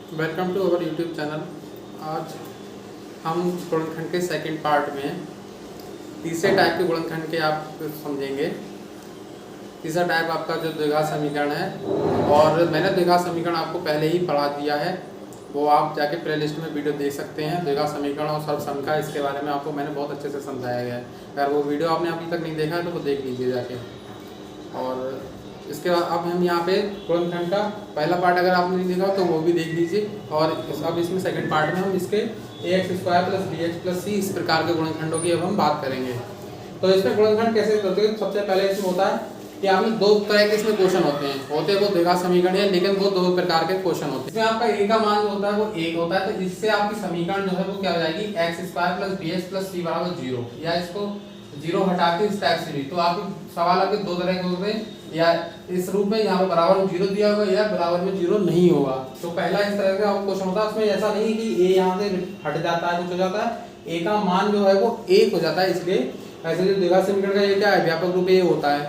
Welcome to our YouTube channel. आज हम गुणनखंड के सेकंड पार्ट में तीसरे टाइप के गुणनखंड के आप समझेंगे। तीसरा टाइप आपका जो द्विघात समीकरण है, और मैंने द्विघात समीकरण आपको पहले ही पढ़ा दिया है, वो आप जाके प्ले लिस्ट में वीडियो देख सकते हैं। द्विघात समीकरण और सर्वसम का इसके बारे में आपको मैंने बहुत अच्छे से समझाया गया है। अगर वो वीडियो आपने अभी तक नहीं देखा है तो वो देख लीजिए जाके। और इसके बाद अब हम यहाँ पे गुणनखंड का पहला पार्ट अगर आपने नहीं देखा तो वो भी देख लीजिए। और अब इसमें सेकंड पार्ट में हम इसके ax² + bx + c इस प्रकार के गुणनखंडों की अब हम बात करेंगे। तो इसमें गुणनखंड कैसे करते हैं? सबसे पहले इसमें होता है कि आपने दो तरह के इसमें क्वेश्चन होते हैं वो द्विघात समीकरण है, लेकिन वो दो प्रकार के क्वेश्चन होते हैं। इसमें आपका a का मान जो होता है वो 1 होता है, तो इससे आपकी समीकरण जो है वो क्या हो जाएगी, x² + bx + c = 0, या इसको 0 हटा के इस टाइप से भी। तो आपके सवाल आपके दो तरह के होते हैं, या इस रूप में यहाँ पे बराबर में 0 दिया होगा या बराबर में 0 नहीं होगा। तो पहला इस तरह का क्वेश्चन होता है, उसमें ऐसा नहीं कि a यहाँ से हट जाता है, कुछ हो जाता है, a का मान जो है वो 1 हो जाता है। इसलिए ऐसे जो द्विघात समीकरण का ये क्या है, व्यापक रूप a होता है।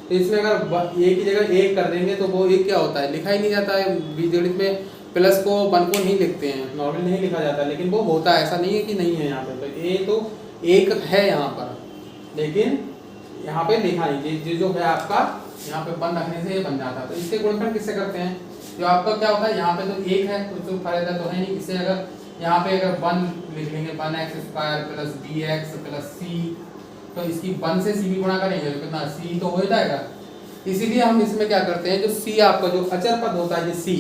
तो इसमें अगर a की जगह 1 कर देंगे तो वो 1 क्या होता है, लिखा ही नहीं जाता है। बीजगणित में प्लस को 1 को नहीं लिखते हैं, नॉर्मल नहीं लिखा जाता, लेकिन वो होता है, ऐसा नहीं है कि नहीं है यहाँ पे। तो a तो 1 है यहाँ पर, लेकिन यहाँ पे लिखा नहीं, जो है आपका यहाँ पे 1 रखने से ये बन जाता है। तो इसके गुणनखंड किससे करते हैं? जो आपका क्या होता है, यहाँ पे तो 1 है, कुछ तो फायदा तो है नहीं। इससे अगर यहाँ पे अगर 1 लिख लेंगे, 1x² + bx + c, तो इसकी 1 से c भी गुणा करेंगे तो कितना c तो हो जाएगा। इसीलिए हम इसमें क्या करते हैं, जो c आपका जो अचर पद होता है, ये c,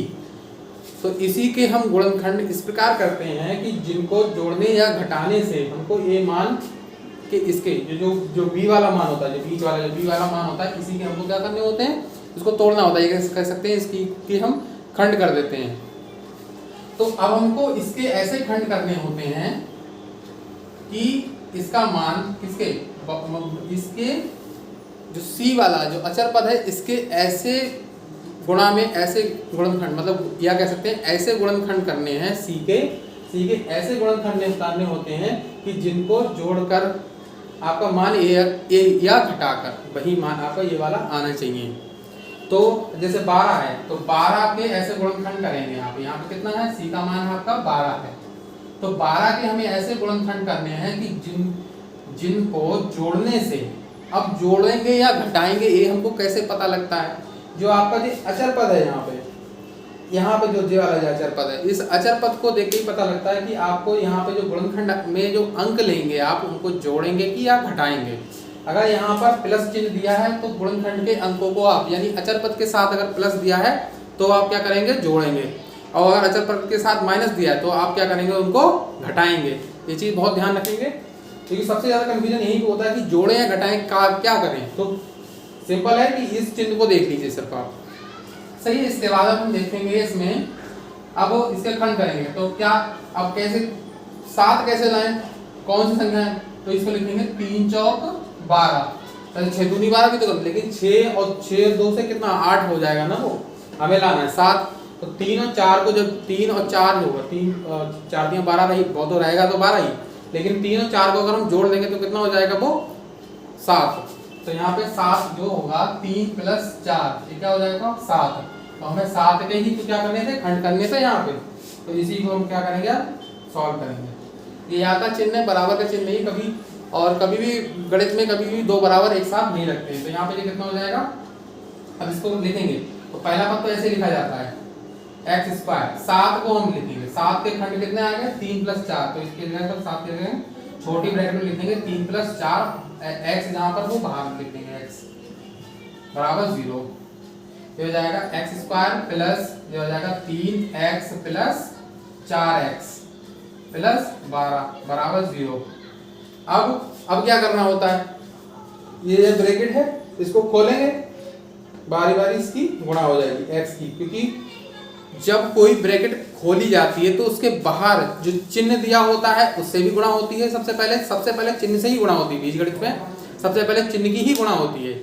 तो इसी के हम गुणनखंड इस प्रकार करते हैं कि जिनको जोड़ने या घटाने से हमको ये मान कि इसके जो b वाला मान होता है, जो बीच वाला जो b वाला मान होता है, इसी के हमको क्या करने होते हैं, इसको तोड़ना होता है, ये कह सकते हैं इसकी कि हम खंड कर देते हैं। तो अब हमको इसके ऐसे खंड करने होते हैं कि इसका मान किसके, इसके जो c वाला जो अचर पद है, इसके ऐसे गुणा में ऐसे गुणनखंड, मतलब या कह सकते हैं ऐसे गुणनखंड करने हैं, c के ऐसे गुणनखंड निकालने होते हैं कि जिनको जोड़कर आपका मान या घटाकर वही मान आपका ये वाला आना चाहिए। तो जैसे 12 है, तो 12 के ऐसे गुणनखंड करेंगे। यहाँ पे कितना है, c का मान आपका 12 है, तो 12 के हमें ऐसे गुणनखंड करने हैं कि जिनको जोड़ने से, अब जोड़ेंगे या घटाएंगे ये हमको कैसे पता लगता है, जो आपका जो अचर पद है यहाँ पे जो वाला जो अचर पद है, इस अचर पद को देख के ही पता लगता है कि आपको यहाँ पे जो गुणनखंड में जो अंक लेंगे आप उनको जोड़ेंगे कि या घटाएंगे। अगर यहाँ पर प्लस चिन्ह दिया है तो गुणनखंड के अंकों को आप, यानी अचर पद के साथ अगर प्लस दिया है तो आप क्या करेंगे, जोड़ेंगे, और अगर अचर पद के साथ माइनस दिया है तो आप क्या करेंगे, उनको घटाएंगे। ये चीज़ बहुत ध्यान रखेंगे, क्योंकि सबसे ज़्यादा कन्फ्यूजन यही होता है कि जोड़ें या घटाएं क्या करें। तो सिंपल है कि इस चिन्ह को देख लीजिए सिर्फ आप, सही है। इसके बाद हम देखेंगे इसमें, अब इसके खंड करेंगे तो क्या, अब कैसे 7 कैसे लाएं, कौन सी संख्या है, तो इसको लिखेंगे 3 चौक 12, 6 दूनी 12 भी तो कम, लेकिन 6 और 6 2 से कितना 8 हो जाएगा ना, वो हमें लाना है 7। तो 3 और 4 को, जब 3 और 4 होगा, 3 और 4 3 12 रही, बहुत तो रहेगा तो 12 ही, लेकिन 3 और 4 को अगर हम जोड़ देंगे तो कितना हो जाएगा, वो 7। तो यहाँ पे 7 जो होगा 3 + 4, ये क्या हो जाएगा 7। तो हमें 7 के ही तो क्या करने थे, खंड करने थे यहाँ पे, तो इसी को हम क्या करेंगे, सॉल्व करेंगे। ये यहाँ का चिन्ह है, बराबर का चिन्ह नहीं कभी, और कभी भी गणित में कभी भी दो बराबर एक साथ नहीं रखते हैं। तो यहाँ पे ये कितना हो जाएगा, अब इसको लिखेंगे तो पहला पद तो ऐसे लिखा जाता है x², 7 को हम लिखेंगे, 7 के खंड कितने आ गए, 3 + 4, तो इसके जगह पर 7 के जगह छोटी ब्रैकेट में लिखेंगे 3 + 4, x जहाँ पर वो बाहर लिख देंगे, x = 0। ये हो जाएगा x² प्लस ये हो जाएगा 3x + 4x + 12 = 0। अब क्या करना होता है, ये ब्रैकेट है, इसको खोलेंगे, बारी बारी इसकी गुणा हो जाएगी x की, क्योंकि जब कोई ब्रैकेट खोली जाती है तो उसके बाहर जो चिन्ह दिया होता है उससे भी गुणा होती है। सबसे पहले चिन्ह से ही गुणा होती है, बीजगणित में सबसे पहले चिन्ह की ही गुणा होती है,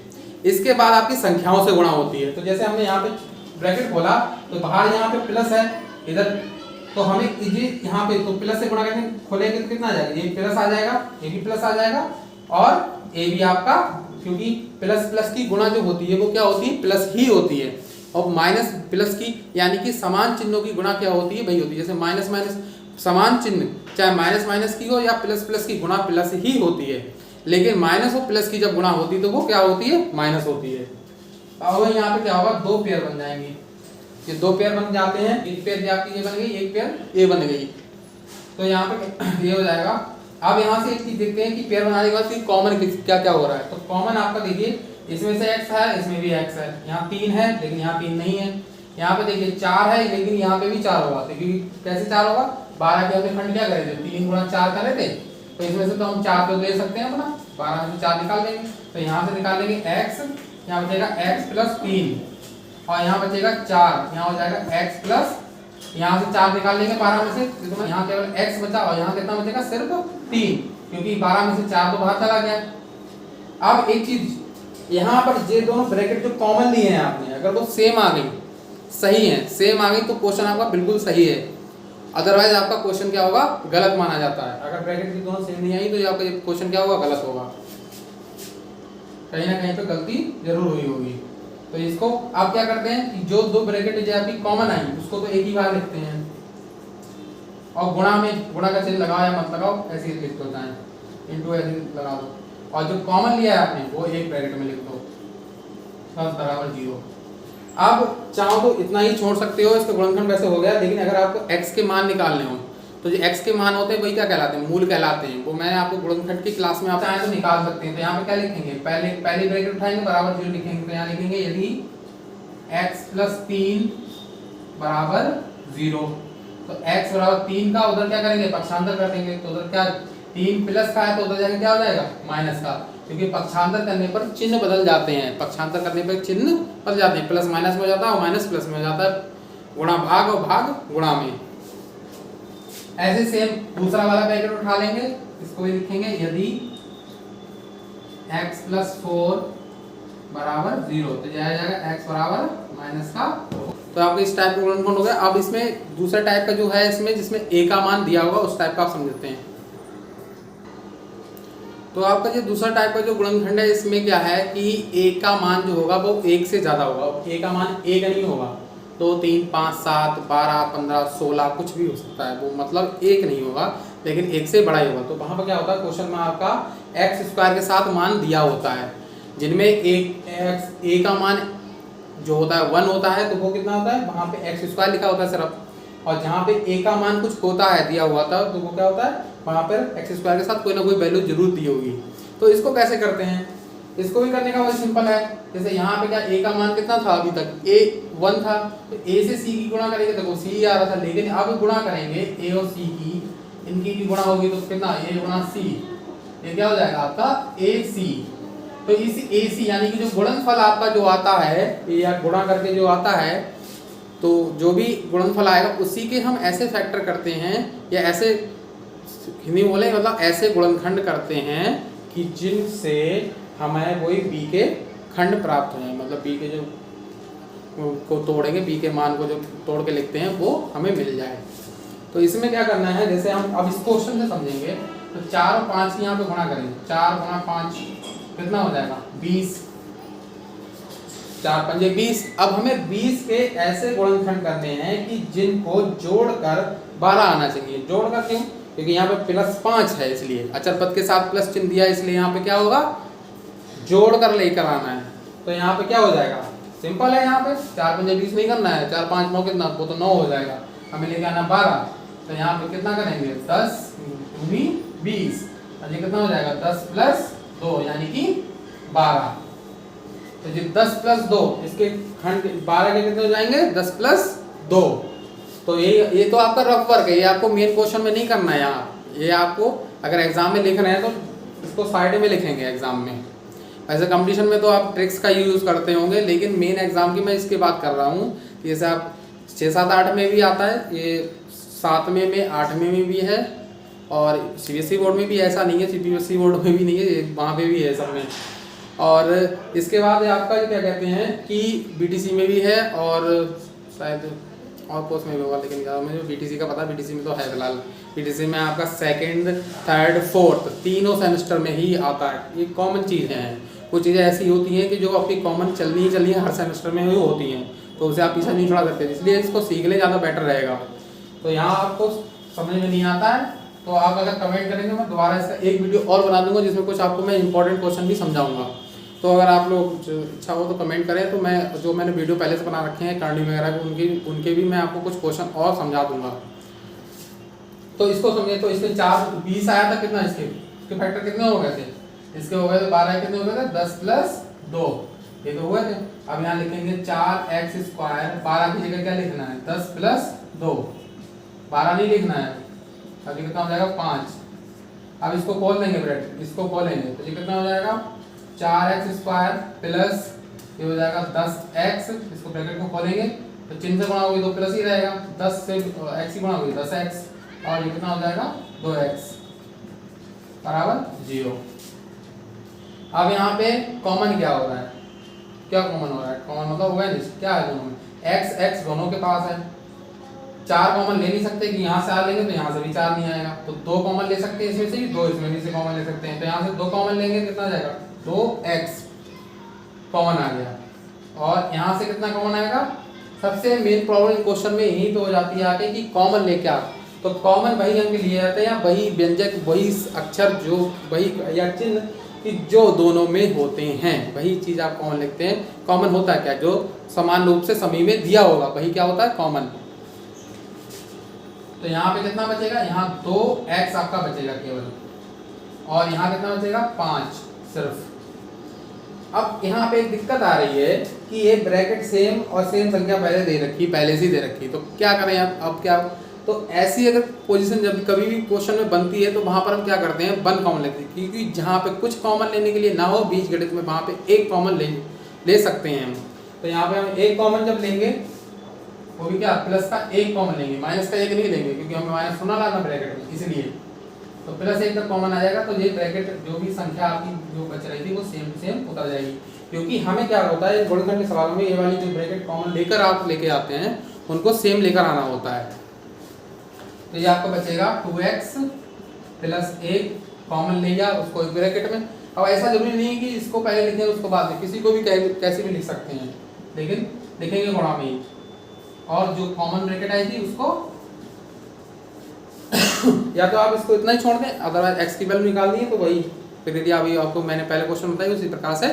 इसके बाद आपकी संख्याओं से गुणा होती है। तो जैसे हमने यहाँ पे ब्रैकेट खोला तो बाहर यहाँ पे प्लस है इधर, तो हमें ये यहाँ पे तो प्लस से गुणा करके खोलेंगे तो कितना आ जाएगा, ये प्लस आ जाएगा, ये भी प्लस आ जाएगा, और ये भी आपका, क्योंकि प्लस प्लस की गुणा जो होती है वो क्या होती है, प्लस ही होती है। और माइनस प्लस की यानी कि समान चिन्हों की गुणा क्या होती है, वही होती है। जैसे माइनस माइनस समान चिन्ह चाहे माइनस माइनस की हो या प्लस प्लस की गुणा प्लस ही होती है, लेकिन माइनस और प्लस की जब गुणा होती है तो वो क्या होती है, माइनस होती है। अब यहाँ पे क्या होगा, दो पेयर बन जाएंगे, ये दो पेयर बन जाते हैं, एक पेयर आपकी ये बन गई, एक पेयर ये बन गई, तो यहाँ पे ये हो जाएगा। अब यहाँ से एक चीज देखते हैं कि पेयर बनाने के बाद कॉमन क्या क्या हो रहा है। तो कॉमन आपका देखिए इसमें से x है, इसमें भी x है, यहाँ 3 है लेकिन यहाँ 3 नहीं है, यहाँ पे देखिए 4 है लेकिन यहाँ पे भी 4 होगा, क्योंकि कैसे 4 होगा, 12 के हमने खंड क्या करे थे, 3 गुणा 4 करे थे, तो इसमें से तो हम 4 तो ले सकते हैं अपना, 12 में से 4 निकाल देंगे, तो यहाँ से निकाल लेंगे x, यहाँ बचेगा x प्लस 3 और यहाँ बचेगा 4, यहाँ हो जाएगा x प्लस, यहाँ से 4 निकाल लेंगे 12 में से, तो यहाँ केवल x बचा और यहाँ कितना बचेगा, सिर्फ 3, क्योंकि 12 में से 4 तो बाहर चला गया। अब एक चीज यहाँ पर ये दोनों ब्रैकेट जो कॉमन लिए हैं आपने, अगर वो सेम आ गई, सही है, सेम आ गई तो क्वेश्चन आपका बिल्कुल सही है, अदरवाइज आपका क्वेश्चन क्या होगा, गलत माना जाता है। अगर ब्रैकेट की दोनों सेम नहीं आई तो आपका क्वेश्चन क्या होगा, गलत होगा, कहीं ना कहीं पे गलती जरूर हुई होगी। तो इसको आप क्या करते हैं कि जो दो ब्रैकेट जो आपकी कॉमन आई उसको तो एक ही बार लिखते हैं, और गुणा में गुणा का चिन्ह लगाओ या मत लगाओ, ऐसे ही लिख दो, चाहे इनटू ऐसे लगा दो, और जो कॉमन लिया है आपने वो एक ब्रैकेट में लिख दो, बस बराबर 0। अब चाहो तो इतना ही छोड़ सकते हो, इसका गुणनखंड वैसे हो गया, लेकिन अगर आपको x के मान निकालने हो तो जो x के मान होते हैं वही क्या कहलाते हैं, मूल कहलाते हैं, वो मैं आपको गुणनखंड की क्लास में आप चाहें तो निकाल सकते हैं। तो यहाँ पे क्या लिखेंगे, पहली ब्रैकेट उठाएंगे बराबर 0 लिखेंगे, तो यहाँ लिखेंगे यदि x प्लस 3 बराबर 0, तो x बराबर 3 का उधर क्या करेंगे, पक्षांतर कर देंगे, तो उधर क्या 3 प्लस का है तो उधर जाके क्या हो जाएगा, माइनस का, क्योंकि पक्षांतर करने पर चिन्ह बदल जाते हैं, पक्षांतर करने पर चिन्ह बदल जाते हैं, प्लस माइनस में हो जाता है और माइनस प्लस में हो जाता है, गुणा भाग और भाग गुणा में। ऐसे सेम दूसरा वाला ब्रैकेट उठा लेंगे, इसको भी लिखेंगे यदि x प्लस 4 बराबर 0, तो जाएगा x बराबर माइनस का 4। तो आपको इस टाइप का गुणनखंड हो गया। अब इसमें दूसरा टाइप का जो है, इसमें जिसमें a का मान दिया होगा उस टाइप का आप समझते हैं। तो आपका जो दूसरा टाइप का जो गुणनखंड है, इसमें क्या है कि a का मान जो होगा वो 1 से ज़्यादा होगा, a का मान 1 नहीं होगा, 2 3 5 7 12 15 16 कुछ भी हो सकता है, वो मतलब 1 नहीं होगा, लेकिन 1 से बड़ा ही होगा। तो वहाँ पर क्या होता है, क्वेश्चन में आपका x स्क्वायर के साथ मान दिया होता है, जिनमें a का मान जो होता है 1 होता है, तो वो कितना होता है, वहाँ पे x स्क्वायर लिखा होता है सिर्फ, और जहाँ पे a का मान कुछ होता है दिया हुआ था, तो वो क्या होता है, वहाँ पर एक्स स्क्वायर के साथ कोई ना कोई वैल्यू जरूर दी होगी। तो इसको कैसे करते हैं, इसको भी करने का बहुत सिंपल है। जैसे यहाँ पे क्या a का मान कितना था, अभी तक a 1 था, तो a से c की गुणा करेंगे तो वो c आ रहा था, लेकिन अब गुणा करेंगे a और c की, इनकी भी गुणा होगी तो कितना, a गुणा c, ये क्या हो जाएगा आपका ac। तो इस ac यानी कि जो गुणनफल आपका जो आता है, या गुणा करके जो आता है, तो जो भी गुणनफल आएगा उसी के हम ऐसे फैक्टर करते हैं, या ऐसे हिंदी में बोले मतलब ऐसे गुणनखंड करते हैं कि जिनसे हमें वही b के खंड प्राप्त हो, मतलब b के जो को तोड़ेंगे, b के मान को जो तोड़ के लिखते हैं वो हमें मिल जाए। तो इसमें क्या करना है, जैसे हम अब इस क्वेश्चन से समझेंगे, तो 4 और 5 की यहाँ पे गुणा करेंगे, 4 गुणा 5 कितना हो जाएगा, 20, 4 पंजे 20। अब हमें 20 के ऐसे गुणनखंड करने हैं कि जिनको जोड़कर 12 आना चाहिए। जोड़कर क्यों, क्योंकि यहाँ पे प्लस 5 है, इसलिए अचर पद के साथ प्लस चिन्ह दिया, इसलिए यहाँ पे क्या होगा, जोड़कर लेकर आना है। तो यहाँ पे क्या हो जाएगा, सिंपल है, यहाँ पे 4 पंजे 20 नहीं करना है, 4 5 9 कितना, वो तो 9 हो जाएगा, हमें लेके आना 12। तो यहाँ पे कितना करेंगे, 10 दूनी 20, और ये कितना हो जाएगा, 10 प्लस 2 यानी कि 12। तो ये 10 प्लस 2, इसके खंड 12 के कितने हो जाएंगे, 10 प्लस 2। तो ये तो आपका रफ वर्क है, ये आपको मेन क्वेश्चन में नहीं करना है। यहाँ ये आपको अगर एग्जाम में लिख रहे हैं तो इसको साइड में लिखेंगे एग्जाम में। वैसे कंपटीशन में तो आप ट्रिक्स का यूज़ करते होंगे, लेकिन मेन एग्जाम की मैं इसकी बात कर रहा हूँ। जैसे आप 6 7 8 में भी आता है, ये 7वें में 8वें में भी है, और CBSE बोर्ड में भी ऐसा नहीं है, CBSE बोर्ड में भी नहीं है, वहाँ पे भी है सब में। और इसके बाद आपका क्या कहते हैं कि BTC में भी है, और शायद और कोर्स में भी होगा, लेकिन ज़्यादा मुझे BTC का पता है, BTC में तो है फिलहाल। BTC में आपका 2nd 3rd 4th तीनों सेमेस्टर में ही आता है। ये कॉमन चीज़ें हैं, कुछ चीज़ें ऐसी होती हैं कि जो आपकी कॉमन चलनी ही चलनी है, हर सेमेस्टर में ही होती हैं, तो उसे आप पीछे नहीं छोड़ा करते, इसलिए इसको सीख ले, ज़्यादा बेटर रहेगा। तो यहाँ आपको समझ में नहीं आता है तो आप अगर कमेंट करेंगे मैं दोबारा इसका एक वीडियो और बना दूंगा जिसमें कुछ आपको मैं इंपॉर्टेंट क्वेश्चन भी समझाऊंगा। तो अगर आप लोग इच्छा हो तो कमेंट करें, तो मैं जो मैंने वीडियो पहले से बना रखे हैं करनी वगैरह के उनके भी मैं आपको कुछ क्वेश्चन और समझा दूंगा। तो इसको समझिए, तो इसमें 4 20 आया था, कितना इसके फैक्टर कितने हो गए थे, इसके हो गए थे 12, कितने हो गए थे 10 + 2, ये तो हुए थे। अब यहाँ लिखेंगे 4x², 12 की जगह क्या लिखना है 10 + 2, 12 नहीं लिखना है, अभी कितना हो जाएगा 5। अब इसको खोल देंगे ब्रैकेट, इसको खोलेंगे तो ये कितना हो जाएगा 4x² प्लस ये हो जाएगा 10x, इसको ब्रैकेट को खोलेंगे तो चिन्ह से गुणा होगी तो प्लस ही रहेगा, 10 से x ही गुणा होगी 10x, और ये कितना हो जाएगा 2x बराबर 0। अब यहाँ पे कॉमन क्या हो रहा है, क्या कॉमन हो रहा है, कॉमन मतलब होगा नहीं, क्या है दोनों में x x दोनों के पास है, 4 कॉमन ले नहीं सकते कि यहाँ से आ लेंगे तो यहाँ से भी 4 नहीं आएगा, तो 2 कॉमन ले सकते हैं इसमें से, 2 इसमें भी से कॉमन ले सकते हैं, तो यहाँ से 2 कॉमन लेंगे कितना आ जाएगा 2x कॉमन आ गया, और यहाँ से कितना कॉमन आएगा। सबसे मेन प्रॉब्लम क्वेश्चन में यही तो हो जाती है आगे कि कॉमन लेके आ, तो कॉमन वही अंक लिए जाते हैं या वही व्यंजक वही अक्षर जो वही या चिन्ह कि जो दोनों में होते हैं, वही चीज़ आप कॉमन लिखते हैं। कॉमन होता है क्या, जो समान रूप से सभी में दिया होगा वही क्या होता है कॉमन। तो यहाँ पे कितना बचेगा, यहाँ 2x आपका बचेगा केवल, और यहाँ कितना बचेगा 5 सिर्फ। अब यहाँ पे एक दिक्कत आ रही है कि ये ब्रैकेट सेम और सेम संख्या पहले से ही दे रखी, तो क्या करें अब क्या, तो ऐसी अगर पोजीशन जब कभी भी क्वेश्चन में बनती है तो वहाँ पर हम क्या करते हैं 1 कॉमन लेते हैं, क्योंकि जहाँ पे कुछ कॉमन लेने के लिए ना हो बीजगणित में वहाँ पे 1 कॉमन ले सकते हैं हम। तो यहाँ पे हम 1 कॉमन जब लेंगे वो भी क्या प्लस का 1 कॉमन लेंगे, माइनस का 1 नहीं लेंगे क्योंकि हमें माइनस होना लाना ब्रैकेट में, इसलिए तो +1 का कॉमन आ जाएगा। तो ये ब्रैकेट जो भी संख्या आपकी जो बच रही थी वो सेम टू सेम उतर जाएगी, क्योंकि हमें क्या होता है गुणनखंड के सवालों में ये वाली जो ब्रैकेट कॉमन लेकर आप लेके आते हैं उनको सेम लेकर आना होता है। तो ये आपको बचेगा 2x + 1 कॉमन ले गया उसको एक ब्रैकेट में। अब ऐसा जरूरी नहीं है कि इसको पहले लिखें उसको बाद में, किसी को भी कैसे भी लिख सकते हैं, लेकिन लिखेंगे गुणा में ही, और जो कॉमन ब्रैकेट आई थी उसको या तो आप इसको इतना ही छोड़ दें, अदरवाइज x की वैल्यू निकाल दी तो वही फिर यदि अभी आपको मैंने पहले क्वेश्चन बताया उसी प्रकार से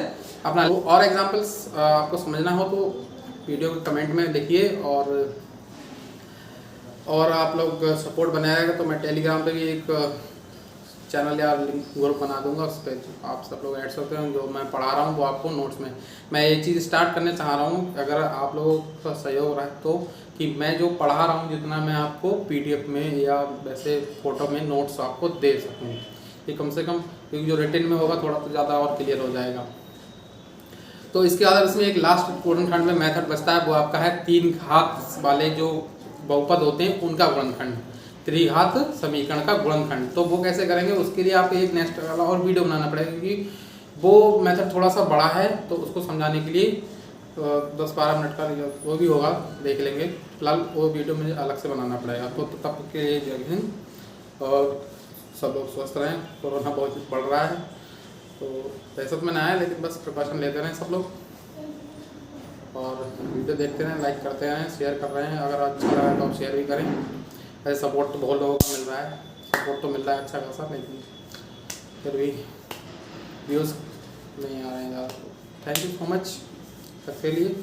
अपना और एग्जांपल्स आपको समझना हो तो वीडियो के कमेंट में लिखिए, और आप लोग सपोर्ट बनाए रहेगा तो मैं टेलीग्राम पे भी एक चैनल या ग्रुप बना दूंगा, उस पर आप सब लोग ऐड सकते हैं। जो मैं पढ़ा रहा हूँ वो आपको नोट्स में मैं ये चीज़ स्टार्ट करने चाह रहा हूँ, अगर आप लोगों का सहयोग रहा है तो, कि मैं जो पढ़ा रहा हूँ जितना मैं आपको PDF में या वैसे फ़ोटो में नोट्स आपको दे सकूँ, ये कम से कम, क्योंकि जो रिटन में होगा थोड़ा तो ज़्यादा और क्लियर हो जाएगा। तो इसके बाद इसमें एक लास्ट गुणनखंड में मेथड बचता है, वो आपका है 3 घात वाले जो बहुपद होते हैं उनका गुणनखंड, त्रिघात समीकरण का गुणनखंड। तो वो कैसे करेंगे उसके लिए आपको एक नेक्स्ट वाला और वीडियो बनाना पड़ेगा, क्योंकि वो मेथड थोड़ा सा बड़ा है, तो उसको समझाने के लिए 10-12 मिनट का वो भी होगा, देख लेंगे। फिलहाल वो वीडियो मुझे अलग से बनाना पड़ेगा। तो तब के लिए जय हिंद, और सब लोग स्वस्थ रहें। कोरोना बहुत बढ़ रहा है तो दहशत में ना आए, लेकिन बस प्रिकॉशन लेते रहें सब लोग, और वीडियो देखते रहें, लाइक करते रहें, शेयर कर रहे हैं, अगर अच्छा लगा है तो आप शेयर भी करें। ऐसे सपोर्ट तो बहुत लोगों को मिल रहा है, सपोर्ट तो मिल रहा है अच्छा खासा, लेकिन फिर भी व्यूज़ नहीं आ रहे हैं ज़्यादा। थैंक यू सो मच सबके लिए।